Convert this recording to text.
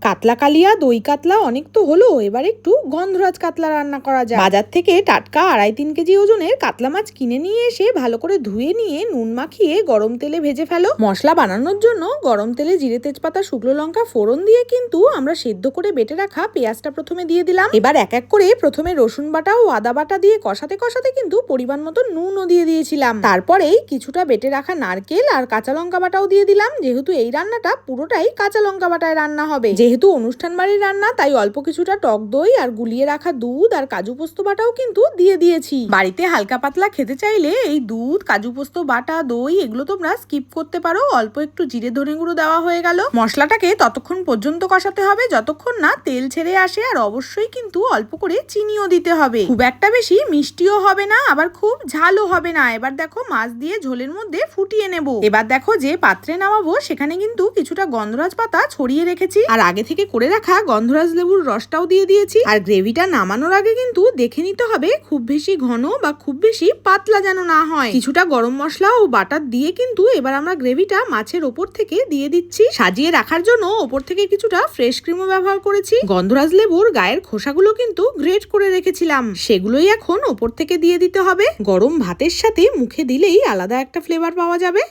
কাতলা কালিয়া, দই কাতলা অনেক তো হলো, এবার একটু গন্ধরাজ কাতলা রান্না করা যায়। বাজার থেকে টাটকা 2.5-3 কেজি ওজনের কাতলা মাছ কিনে নিয়ে এসে ভালো করে ধুয়ে নিয়ে নুন মাখিয়ে গরম তেলে ভেজে ফেলো। মশলা বানানোর জন্য গরম তেলে জিরে, তেজপাতা, শুকনো লঙ্কা ফোড়ন দিয়ে কিন্তু আমরা সেদ্ধ করে বেটে রাখা পেঁয়াজটা প্রথমে দিয়ে দিলাম। এবার এক এক করে প্রথমে রসুন বাটা ও আদা বাটা দিয়ে কষাতে কষাতে কিন্তু পরিমাণ মতো নুনও দিয়ে দিয়েছিলাম। তারপরেই কিছুটা বেটে রাখা নারকেল আর কাঁচা লঙ্কা বাটাও দিয়ে দিলাম, যেহেতু এই রান্নাটা পুরোটাই কাঁচা লঙ্কা বাটায় রান্না হবে। যেহেতু অনুষ্ঠান বাড়ির রান্না, তাই অল্প কিছুটা টক দই আর গুলিয়ে রাখা দুধ আর কাজু পোস্ত বাটাও কিন্তু দিয়ে দিয়েছি। বাড়িতে হালকা পাতলা খেতে চাইলে এই দুধ, কাজু পোস্ত বাটা, দই এগুলো তোমরা স্কিপ করতে পারো। অল্প একটু জিরে ধনে গুঁড়ো দেওয়া হয়ে গেল। মশলাটাকে ততক্ষণ পর্যন্ত কষাতে হবে যতক্ষণ না তেল ছেড়ে আসে, আর অবশ্যই কিন্তু অল্প করে চিনিও দিতে হবে। খুব একটা বেশি মিষ্টিও হবে না, আবার খুব ঝালও হবে না। এবার দেখো মাছ দিয়ে ঝোলের মধ্যে ফুটিয়ে নেব। এবার দেখো যে পাত্রে নামাবো সেখানে কিন্তু কিছুটা গন্ধরাজ পাতা ছড়িয়ে রেখেছি, আর আগে থেকে করে রাখা গন্ধরাজ লেবুর রসটাও দিয়ে দিয়েছি। আর গ্রেভিটা নামানোর আগে কিন্তু দেখে নিতে হবে খুব বেশি ঘন বা খুব বেশি পাতলা যেন না হয়। কিছুটা গরম মশলা ও বাটার দিয়ে কিন্তু এবার আমরা গ্রেভিটা মাছের ওপর থেকে দিয়ে দিচ্ছি। সাজিয়ে রাখার জন্য ওপর থেকে কিছুটা ফ্রেশ ক্রিমও ব্যবহার করেছি। গন্ধরাজ লেবুর গায়ের খোসাগুলো কিন্তু গ্রেট করে রেখেছিলাম, সেগুলোই এখন ওপর থেকে দিয়ে দিতে হবে। গরম ভাতের সাথে মুখে দিলেই আলাদা একটা ফ্লেভার পাওয়া যাবে।